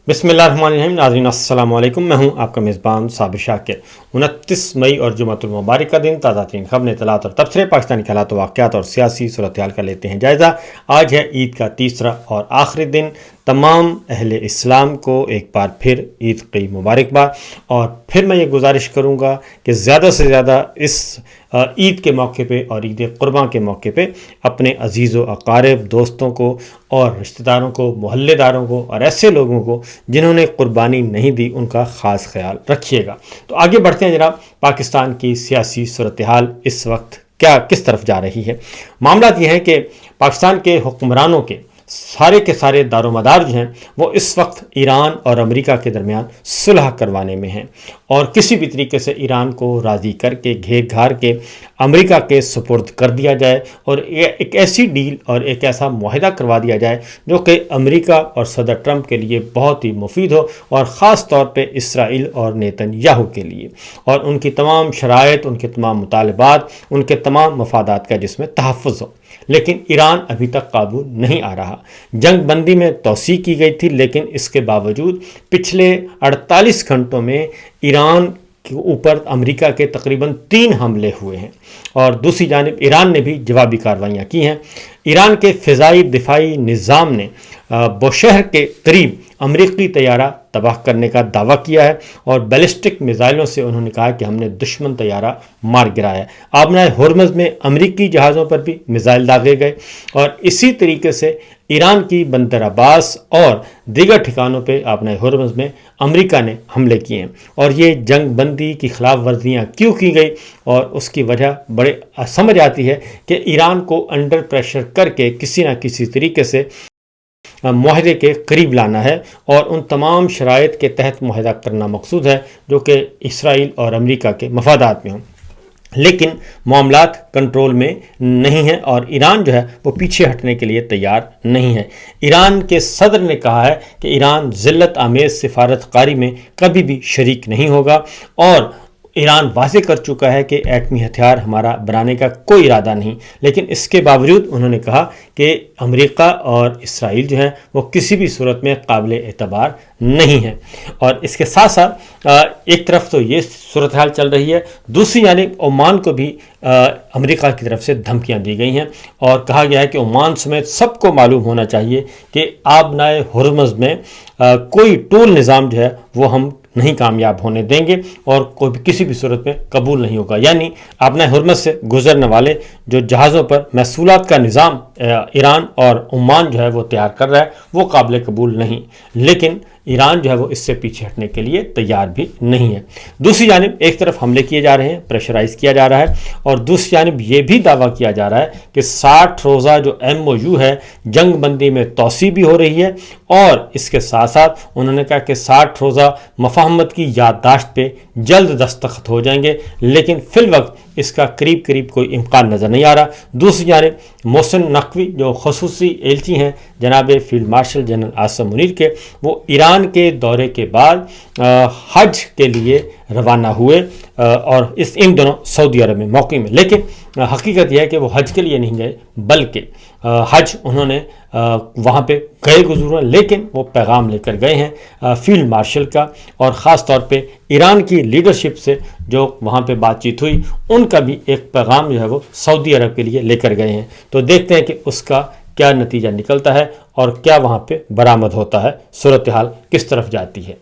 بسم اللہ الرحمن الرحیم. ناظرین السلام علیکم. میں ہوں آپ کا میزبان صابر شاکر. 29 مئی اور جمعۃ المبارک کا دن. تازہ ترین خبریں، اطلاعات اور تبصرے پاکستانی حالات و واقعات اور سیاسی صورتحال کا لیتے ہیں جائزہ. آج ہے عید کا تیسرا اور آخری دن. تمام اہل اسلام کو ایک بار پھر عید کی مبارکباد. اور پھر میں یہ گزارش کروں گا کہ زیادہ سے زیادہ اس عید کے موقع پہ اور عید قرباں کے موقع پہ اپنے عزیز و اقارب، دوستوں کو اور رشتہ داروں کو، محلے داروں کو اور ایسے لوگوں کو جنہوں نے قربانی نہیں دی، ان کا خاص خیال رکھیے گا. تو آگے بڑھتے ہیں جناب. پاکستان کی سیاسی صورتحال اس وقت کس طرف جا رہی ہے؟ معاملات یہ ہیں کہ پاکستان کے حکمرانوں کے سارے دار و مدار جو ہیں وہ اس وقت ایران اور امریکہ کے درمیان صلح کروانے میں ہیں، اور کسی بھی طریقے سے ایران کو راضی کر کے گھیر گھار کے امریکہ کے سپرد کر دیا جائے اور ایک ایسی ڈیل اور ایک ایسا معاہدہ کروا دیا جائے جو کہ امریکہ اور صدر ٹرمپ کے لیے بہت ہی مفید ہو، اور خاص طور پہ اسرائیل اور نیتن یاہو کے لیے، اور ان کی تمام شرائط، ان کے تمام مطالبات، ان کے تمام مفادات کا جس میں تحفظ ہو. لیکن ایران ابھی تک قابو نہیں آ رہا. جنگ بندی میں توسیع کی گئی تھی، لیکن اس کے باوجود پچھلے 48 گھنٹوں میں ایران کے اوپر امریکہ کے تقریباً 3 حملے ہوئے ہیں، اور دوسری جانب ایران نے بھی جوابی کارروائیاں کی ہیں. ایران کے فضائی دفاعی نظام نے بوشہر کے قریب امریکی طیارہ تباہ کرنے کا دعویٰ کیا ہے، اور بیلسٹک میزائلوں سے انہوں نے کہا کہ ہم نے دشمن طیارہ مار گرایا ہے. آبنائے ہرمز میں امریکی جہازوں پر بھی میزائل داغے گئے، اور اسی طریقے سے ایران کی بندر عباس اور دیگر ٹھکانوں پہ آبنائے ہرمز میں امریکہ نے حملے کیے ہیں. اور یہ جنگ بندی کی خلاف ورزیاں کیوں کی گئی، اور اس کی وجہ بڑے سمجھ آتی ہے کہ ایران کو انڈر پریشر کر کے کسی نہ کسی طریقے سے معاہدے کے قریب لانا ہے، اور ان تمام شرائط کے تحت معاہدہ کرنا مقصود ہے جو کہ اسرائیل اور امریکہ کے مفادات میں ہوں. لیکن معاملات کنٹرول میں نہیں ہیں، اور ایران جو ہے وہ پیچھے ہٹنے کے لیے تیار نہیں ہے. ایران کے صدر نے کہا ہے کہ ایران ذلت آمیز سفارت کاری میں کبھی بھی شریک نہیں ہوگا، اور ایران واضح کر چکا ہے کہ ایٹمی ہتھیار ہمارا بنانے کا کوئی ارادہ نہیں. لیکن اس کے باوجود انہوں نے کہا کہ امریکہ اور اسرائیل جو ہیں وہ کسی بھی صورت میں قابل اعتبار نہیں ہیں. اور اس کے ساتھ ساتھ ایک طرف تو یہ صورتحال چل رہی ہے، دوسری جانب عمان کو بھی امریکہ کی طرف سے دھمکیاں دی گئی ہیں، اور کہا گیا ہے کہ عمان سمیت سب کو معلوم ہونا چاہیے کہ آبنائے ہرمز میں کوئی ٹول نظام جو ہے وہ ہم نہیں کامیاب ہونے دیں گے، اور کوئی کسی بھی صورت میں قبول نہیں ہوگا. یعنی آبنائے ہرمز سے گزرنے والے جو جہازوں پر محصولات کا نظام ایران اور عمان جو ہے وہ تیار کر رہا ہے وہ قابل قبول نہیں. لیکن ایران جو ہے وہ اس سے پیچھے ہٹنے کے لیے تیار بھی نہیں ہے. دوسری جانب ایک طرف حملے کیے جا رہے ہیں، پریشرائز کیا جا رہا ہے، اور دوسری جانب یہ بھی دعویٰ کیا جا رہا ہے کہ 60 روزہ جو MOU ہے جنگ بندی میں توسیع بھی ہو رہی ہے، اور اس کے ساتھ ساتھ انہوں نے کہا کہ 60 روزہ مفاہمت کی یادداشت پہ جلد دستخط ہو جائیں گے. لیکن فی الوقت اس کا قریب کوئی امکان نظر نہیں آ رہا. دوسری جانب محسن نقوی جو خصوصی ایلچی ہیں جناب field marshal general Asim Munir کے، وہ ایران کے دورے کے بعد حج کے لیے روانہ ہوئے، اور ان دونوں سعودی عرب میں موقع میں. لیکن حقیقت یہ ہے کہ وہ حج کے لیے نہیں گئے، بلکہ حج انہوں نے وہاں پہ گئے گزرے، لیکن وہ پیغام لے کر گئے ہیں فیلڈ مارشل کا، اور خاص طور پہ ایران کی لیڈرشپ سے جو وہاں پہ بات چیت ہوئی ان کا بھی ایک پیغام جو ہے وہ سعودی عرب کے لیے لے کر گئے ہیں. تو دیکھتے ہیں کہ اس کا کیا نتیجہ نکلتا ہے اور کیا وہاں پہ برآمد ہوتا ہے، صورتحال کس طرف جاتی ہے.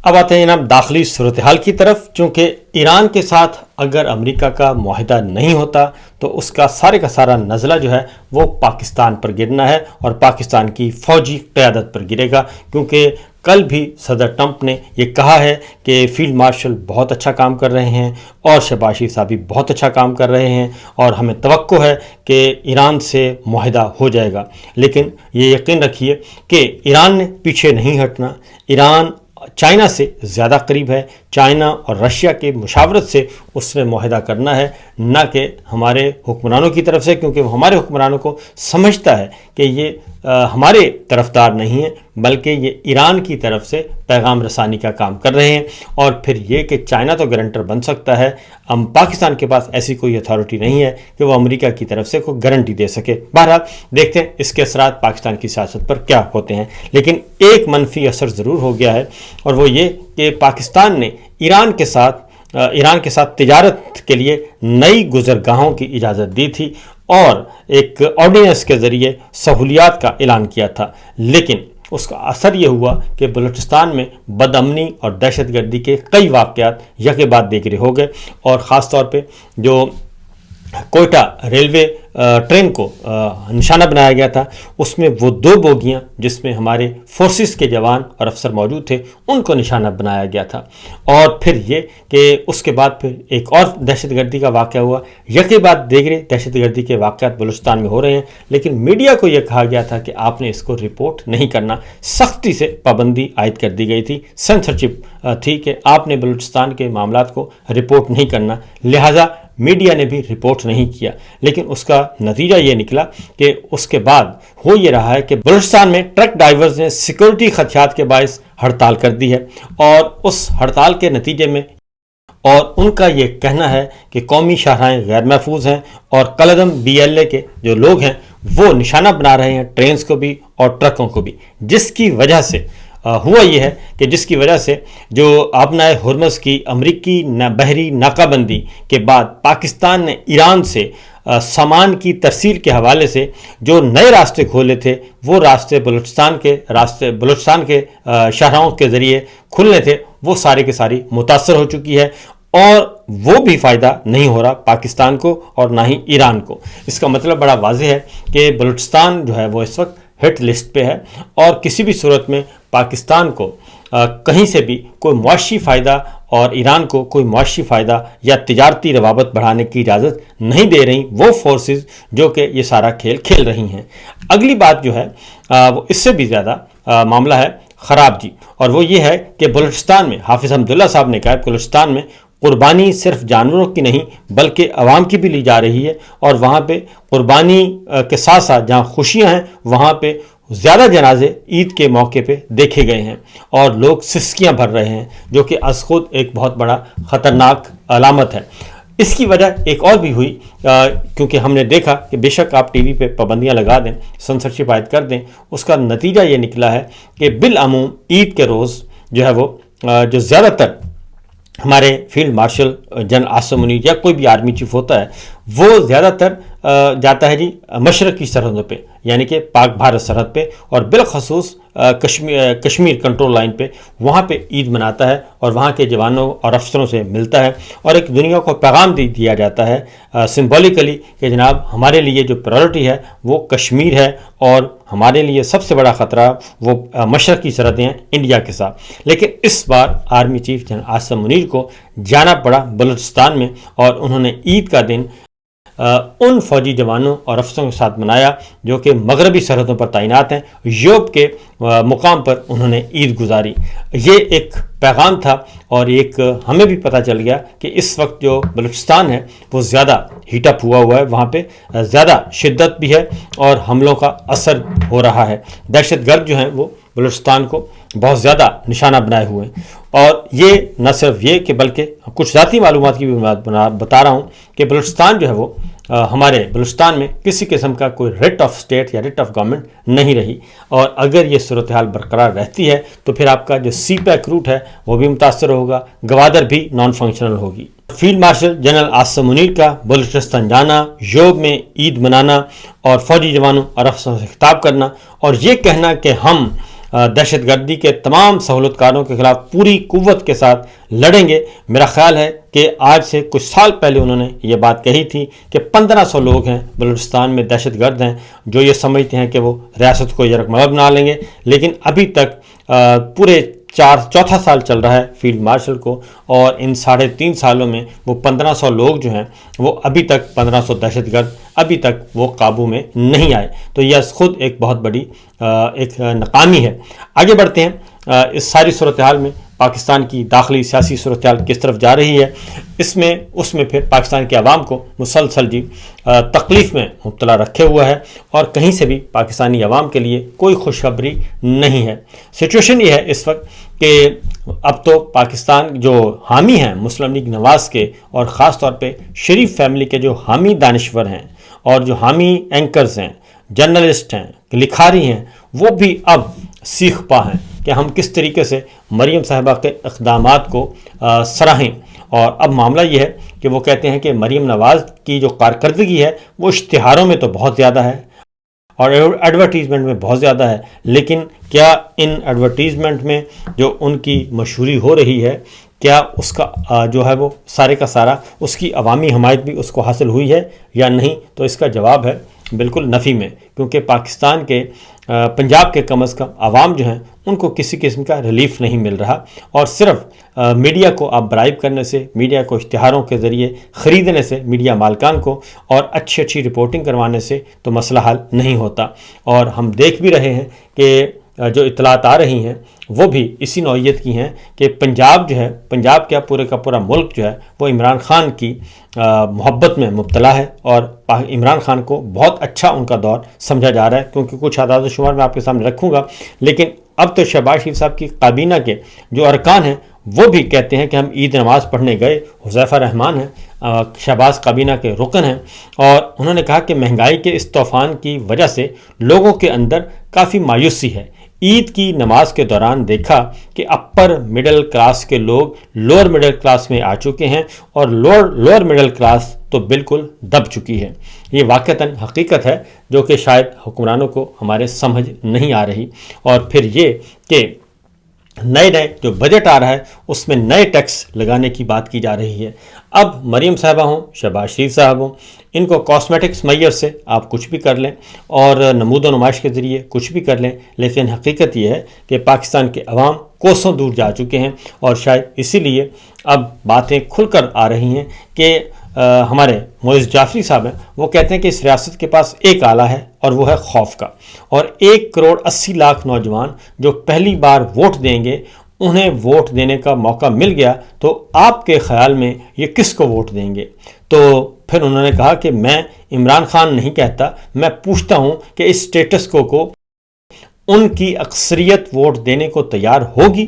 اب آتے ہیں جناب داخلی صورتحال کی طرف. چونکہ ایران کے ساتھ اگر امریکہ کا معاہدہ نہیں ہوتا تو اس کا سارا نزلہ جو ہے وہ پاکستان پر گرنا ہے، اور پاکستان کی فوجی قیادت پر گرے گا. کیونکہ کل بھی صدر ٹرمپ نے یہ کہا ہے کہ فیلڈ مارشل بہت اچھا کام کر رہے ہیں، اور شہباز شریف صاحب بھی بہت اچھا کام کر رہے ہیں، اور ہمیں توقع ہے کہ ایران سے معاہدہ ہو جائے گا. لیکن یہ یقین رکھیے کہ ایران نے پیچھے نہیں ہٹنا. ایران چائنا سے زیادہ قریب ہے، چائنا اور رشیا کے مشاورت سے اس میں معاہدہ کرنا ہے، نہ کہ ہمارے حکمرانوں کی طرف سے، کیونکہ وہ ہمارے حکمرانوں کو سمجھتا ہے کہ یہ ہمارے طرفدار نہیں ہیں، بلکہ یہ ایران کی طرف سے پیغام رسانی کا کام کر رہے ہیں۔ اور پھر یہ کہ چائنا تو گارنٹر بن سکتا ہے، پاکستان کے پاس ایسی کوئی اتھارٹی نہیں ہے کہ وہ امریکہ کی طرف سے کوئی گارنٹی دے سکے۔ بہرحال دیکھتے ہیں اس کے اثرات پاکستان کی سیاست پر کیا ہوتے ہیں، لیکن ایک منفی اثر ضرور ہو گیا ہے، اور وہ یہ کہ پاکستان نے ایران کے ساتھ تجارت کے لیے نئی گزرگاہوں کی اجازت دی تھی اور ایک آرڈیننس کے ذریعے سہولیات کا اعلان کیا تھا، لیکن اس کا اثر یہ ہوا کہ بلوچستان میں بدامنی اور دہشت گردی کے کئی واقعات یکے بعد دیگرے ہو گئے، اور خاص طور پہ جو کوئٹہ ریلوے ٹرین کو نشانہ بنایا گیا تھا، اس میں وہ 2 بوگیاں جس میں ہمارے فورسز کے جوان اور افسر موجود تھے ان کو نشانہ بنایا گیا تھا۔ اور پھر یہ کہ اس کے بعد پھر ایک اور دہشت گردی کا واقعہ ہوا، یکے بعد دیگرے دہشت گردی کے واقعات بلوچستان میں ہو رہے ہیں، لیکن میڈیا کو یہ کہا گیا تھا کہ آپ نے اس کو رپورٹ نہیں کرنا، سختی سے پابندی عائد کر دی گئی تھی، سینسرشپ تھی کہ آپ نے بلوچستان کے معاملات کو رپورٹ نہیں کرنا، لہٰذا میڈیا نے بھی رپورٹ نہیں کیا۔ لیکن اس کا نتیجہ یہ نکلا کہ اس کے بعد ہو یہ رہا ہے کہ بلوچستان میں ٹرک ڈرائیورز نے سیکورٹی خدشات کے باعث ہڑتال کر دی ہے، اور اس ہڑتال کے نتیجے میں اور ان کا یہ کہنا ہے کہ قومی شاہراہیں غیر محفوظ ہیں، اور کالعدم BLA کے جو لوگ ہیں وہ نشانہ بنا رہے ہیں ٹرینز کو بھی اور ٹرکوں کو بھی، جس کی وجہ سے ہوا یہ ہے کہ جو آبنائے ہرمز کی امریکی بحری ناکہ بندی کے بعد پاکستان نے ایران سے سامان کی ترسیل کے حوالے سے جو نئے راستے کھولے تھے، وہ راستے بلوچستان کے شاہراہوں کے ذریعے کھلنے تھے، وہ سارے کے ساری متاثر ہو چکی ہے، اور وہ بھی فائدہ نہیں ہو رہا پاکستان کو اور نہ ہی ایران کو۔ اس کا مطلب بڑا واضح ہے کہ بلوچستان جو ہے وہ اس وقت ہٹ لسٹ پہ ہے، اور کسی بھی صورت میں پاکستان کو کہیں سے بھی کوئی معاشی فائدہ اور ایران کو کوئی معاشی فائدہ یا تجارتی روابط بڑھانے کی اجازت نہیں دے رہی وہ فورسز جو کہ یہ سارا کھیل کھیل رہی ہیں۔ اگلی بات جو ہے وہ اس سے بھی زیادہ معاملہ ہے خراب جی، اور وہ یہ ہے کہ بلوچستان میں حافظ حمداللہ صاحب نے کہا کہ بلوچستان میں قربانی صرف جانوروں کی نہیں بلکہ عوام کی بھی لی جا رہی ہے، اور وہاں پہ قربانی کے ساتھ ساتھ جہاں خوشیاں ہیں وہاں پہ زیادہ جنازے عید کے موقع پہ دیکھے گئے ہیں، اور لوگ سسکیاں بھر رہے ہیں، جو کہ از خود ایک بہت بڑا خطرناک علامت ہے۔ اس کی وجہ ایک اور بھی ہوئی، کیونکہ ہم نے دیکھا کہ بے شک آپ ٹی وی پہ پابندیاں لگا دیں، سنسرشپ عائد کر دیں، اس کا نتیجہ یہ نکلا ہے کہ بالعموم عید کے روز جو ہے وہ جو زیادہ تر ہمارے field marshal general Asim Munir یا کوئی بھی آرمی چیف ہوتا ہے، وہ زیادہ تر جاتا ہے جی مشرقی سرحدوں پہ، یعنی کہ پاک بھارت سرحد پہ، اور بالخصوص کشمیر کنٹرول لائن پہ، وہاں پہ عید مناتا ہے اور وہاں کے جوانوں اور افسروں سے ملتا ہے، اور ایک دنیا کو پیغام دیا جاتا ہے سمبولیکلی کہ جناب ہمارے لیے جو پرائورٹی ہے وہ کشمیر ہے، اور ہمارے لیے سب سے بڑا خطرہ وہ مشرقی سرحدیں ہیں انڈیا کے ساتھ۔ لیکن اس بار army chief general Asim Munir کو جانا پڑا بلوچستان میں، اور انہوں نے عید کا دن ان فوجی جوانوں اور افسروں کے ساتھ منایا جو کہ مغربی سرحدوں پر تعینات ہیں، یوب کے مقام پر انہوں نے عید گزاری۔ یہ ایک پیغام تھا، اور ایک ہمیں بھی پتہ چل گیا کہ اس وقت جو بلوچستان ہے وہ زیادہ ہیٹ اپ ہوا ہے، وہاں پہ زیادہ شدت بھی ہے اور حملوں کا اثر ہو رہا ہے۔ دہشت گرد جو ہیں وہ بلوچستان کو بہت زیادہ نشانہ بنائے ہوئے ہیں، اور یہ نہ صرف یہ کہ بلکہ کچھ ذاتی معلومات کی بھی بتا رہا ہوں کہ بلوچستان جو ہے وہ ہمارے بلوچستان میں کسی قسم کا کوئی ریٹ آف اسٹیٹ یا ریٹ آف گورنمنٹ نہیں رہی، اور اگر یہ صورتحال برقرار رہتی ہے تو پھر آپ کا جو سی پیک روٹ ہے وہ بھی متاثر ہوگا، گوادر بھی نان فنکشنل ہوگی۔ Field marshal general Asim Munir کا بلوچستان جانا، یوب میں عید منانا اور فوجی جوانوں اور افسروں سے خطاب کرنا، اور یہ کہنا کہ ہم دہشت گردی کے تمام سہولت کاروں کے خلاف پوری قوت کے ساتھ لڑیں گے، میرا خیال ہے کہ آج سے کچھ سال پہلے انہوں نے یہ بات کہی تھی کہ 1500 لوگ ہیں بلوچستان میں دہشت گرد ہیں جو یہ سمجھتے ہیں کہ وہ ریاست کو یرغمال بنا لیں گے، لیکن ابھی تک پورے چوتھا سال چل رہا ہے فیلڈ مارشل کو، اور ان 3.5 سالوں میں وہ 1500 لوگ جو ہیں وہ ابھی تک 1500 دہشت گرد ابھی تک وہ قابو میں نہیں آئے، تو یہ خود ایک بہت بڑی ایک ناکامی ہے۔ آگے بڑھتے ہیں۔ اس ساری صورتحال میں پاکستان کی داخلی سیاسی صورتحال کس طرف جا رہی ہے، اس میں پھر پاکستان کے عوام کو مسلسل تکلیف میں مبتلا رکھے ہوا ہے، اور کہیں سے بھی پاکستانی عوام کے لیے کوئی خوشخبری نہیں ہے۔ سچویشن یہ ہے اس وقت کہ اب تو پاکستان جو حامی ہیں مسلم لیگ نواز کے، اور خاص طور پہ شریف فیملی کے جو حامی دانشور ہیں اور جو حامی اینکرز ہیں، جرنلسٹ ہیں، لکھاری ہیں، وہ بھی اب سیکھ پا ہیں کہ ہم کس طریقے سے مریم صاحبہ کے اقدامات کو سراہیں۔ اور اب معاملہ یہ ہے کہ وہ کہتے ہیں کہ مریم نواز کی جو کارکردگی ہے وہ اشتہاروں میں تو بہت زیادہ ہے اور ایڈورٹیزمنٹ میں بہت زیادہ ہے، لیکن کیا ان ایڈورٹیزمنٹ میں جو ان کی مشہوری ہو رہی ہے، کیا اس کا جو ہے وہ سارے کا سارا اس کی عوامی حمایت بھی اس کو حاصل ہوئی ہے یا نہیں؟ تو اس کا جواب ہے بالکل نفی میں، کیونکہ پاکستان کے پنجاب کے کم از کم عوام جو ہیں ان کو کسی قسم کا ریلیف نہیں مل رہا، اور صرف میڈیا کو آپ برائب کرنے سے، میڈیا کو اشتہاروں کے ذریعے خریدنے سے، میڈیا مالکان کو، اور اچھی رپورٹنگ کروانے سے تو مسئلہ حل نہیں ہوتا۔ اور ہم دیکھ بھی رہے ہیں کہ جو اطلاعات آ رہی ہیں وہ بھی اسی نوعیت کی ہیں کہ پنجاب جو ہے، پنجاب کیا پورے کا پورا ملک جو ہے وہ عمران خان کی محبت میں مبتلا ہے، اور عمران خان کو بہت اچھا ان کا دور سمجھا جا رہا ہے، کیونکہ کچھ اعداد و شمار میں آپ کے سامنے رکھوں گا۔ لیکن اب تو شہباز شریف صاحب کی کابینہ کے جو ارکان ہیں وہ بھی کہتے ہیں کہ ہم عید نماز پڑھنے گئے۔ حذیفہ رحمان ہیں شہباز کابینہ کے رکن ہیں، اور انہوں نے کہا کہ مہنگائی کے اس طوفان کی وجہ سے لوگوں کے اندر کافی مایوسی ہے۔ عید کی نماز کے دوران دیکھا کہ اپر مڈل کلاس کے لوگ لوور مڈل کلاس میں آ چکے ہیں، اور لوور مڈل کلاس تو بالکل دب چکی ہے۔ یہ واقعتاً حقیقت ہے جو کہ شاید حکمرانوں کو ہمارے سمجھ نہیں آ رہی۔ اور پھر یہ کہ نئے جو بجٹ آ رہا ہے اس میں نئے ٹیکس لگانے کی بات کی جا رہی ہے۔ اب مریم صاحبہ ہوں، شہباز شریف صاحب ہوں، ان کو کاسمیٹکس میئر سے آپ کچھ بھی کر لیں اور نمود و نمائش کے ذریعے کچھ بھی کر لیں، لیکن حقیقت یہ ہے کہ پاکستان کے عوام کوسوں دور جا چکے ہیں، اور شاید اسی لیے اب باتیں کھل کر آ رہی ہیں کہ ہمارے معز جعفری صاحب ہیں، وہ کہتے ہیں کہ اس ریاست کے پاس ایک آلہ ہے اور وہ ہے خوف کا، اور 1,80,00,000 نوجوان جو پہلی بار ووٹ دیں گے، انہیں ووٹ دینے کا موقع مل گیا تو آپ کے خیال میں یہ کس کو ووٹ دیں گے؟ تو پھر انہوں نے کہا کہ میں عمران خان نہیں کہتا، میں پوچھتا ہوں کہ اس سٹیٹس کو ان کی اکثریت ووٹ دینے کو تیار ہوگی؟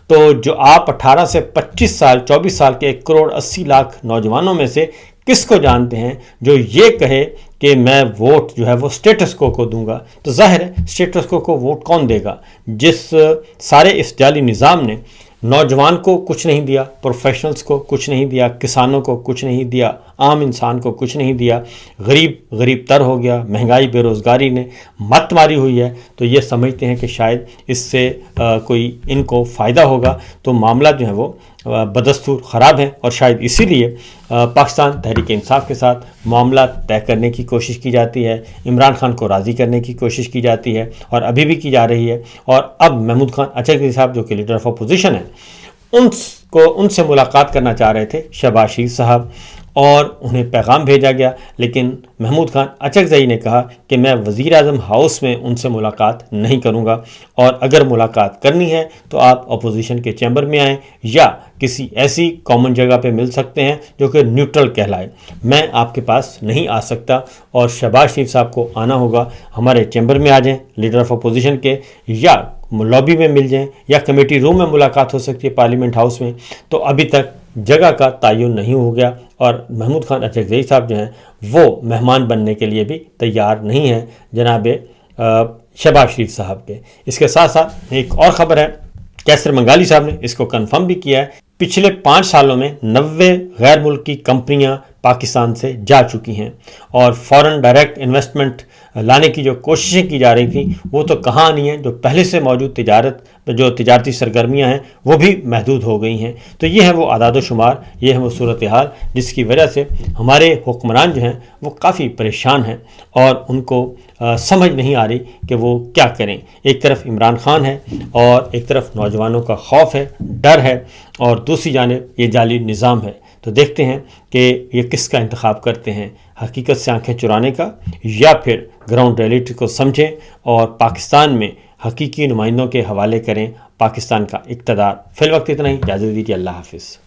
تو جو آپ 18 سے 25 سال 24 سال کے 1,80,00,000 نوجوانوں میں سے کس کو جانتے ہیں جو یہ کہے کہ میں ووٹ جو ہے وہ سٹیٹس کو دوں گا؟ تو ظاہر ہے سٹیٹس کو ووٹ کون دے گا جس سارے اس جعلی نظام نے نوجوان کو کچھ نہیں دیا، پروفیشنلز کو کچھ نہیں دیا، کسانوں کو کچھ نہیں دیا، عام انسان کو کچھ نہیں دیا، غریب تر ہو گیا، مہنگائی بے روزگاری نے مت ماری ہوئی ہے۔ تو یہ سمجھتے ہیں کہ شاید اس سے کوئی ان کو فائدہ ہوگا، تو معاملہ جو ہے وہ بدستور خراب ہیں، اور شاید اسی لیے پاکستان تحریک انصاف کے ساتھ معاملہ طے کرنے کی کوشش کی جاتی ہے، عمران خان کو راضی کرنے کی کوشش کی جاتی ہے، اور ابھی بھی کی جا رہی ہے۔ اور اب محمود خان اچکزئی صاحب جو کہ لیڈر آف اپوزیشن ہیں، ان سے ملاقات کرنا چاہ رہے تھے شہباز شریف صاحب، اور انہیں پیغام بھیجا گیا، لیکن محمود خان اچکزئی نے کہا کہ میں وزیر اعظم ہاؤس میں ان سے ملاقات نہیں کروں گا، اور اگر ملاقات کرنی ہے تو آپ اپوزیشن کے چیمبر میں آئیں یا کسی ایسی کامن جگہ پہ مل سکتے ہیں جو کہ نیوٹرل کہلائے، میں آپ کے پاس نہیں آ سکتا، اور شہباز شریف صاحب کو آنا ہوگا، ہمارے چیمبر میں آ جائیں لیڈر آف اپوزیشن کے، یا لابی میں مل جائیں، یا کمیٹی روم میں ملاقات ہو سکتی ہے پارلیمنٹ ہاؤس میں۔ تو ابھی تک جگہ کا تعین نہیں ہو گیا، اور محمود خان اچکزئی صاحب جو ہیں وہ مہمان بننے کے لیے بھی تیار نہیں ہیں جناب شہباز شریف صاحب کے۔ اس کے ساتھ ساتھ ایک اور خبر ہے، کیسر منگالی صاحب نے اس کو کنفرم بھی کیا ہے، پچھلے 5 سالوں میں 90 غیر ملکی کمپنیاں پاکستان سے جا چکی ہیں، اور فورن ڈائریکٹ انویسٹمنٹ لانے کی جو کوششیں کی جا رہی تھیں وہ تو کہاں نہیں ہیں، جو پہلے سے موجود تجارتی سرگرمیاں ہیں وہ بھی محدود ہو گئی ہیں۔ تو یہ ہے وہ اعداد و شمار، یہ ہے وہ صورتحال جس کی وجہ سے ہمارے حکمران جو ہیں وہ کافی پریشان ہیں، اور ان کو سمجھ نہیں آ رہی کہ وہ کیا کریں۔ ایک طرف عمران خان ہے، اور ایک طرف نوجوانوں کا خوف ہے، ڈر ہے، اور دوسری جانب یہ جعلی نظام ہے۔ تو دیکھتے ہیں کہ یہ کس کا انتخاب کرتے ہیں، حقیقت سے آنکھیں چرانے کا، یا پھر گراؤنڈ ریئلٹی کو سمجھیں اور پاکستان میں حقیقی نمائندوں کے حوالے کریں پاکستان کا اقتدار۔ فی الوقت اتنا ہی، اجازت دیجیے، اللہ حافظ۔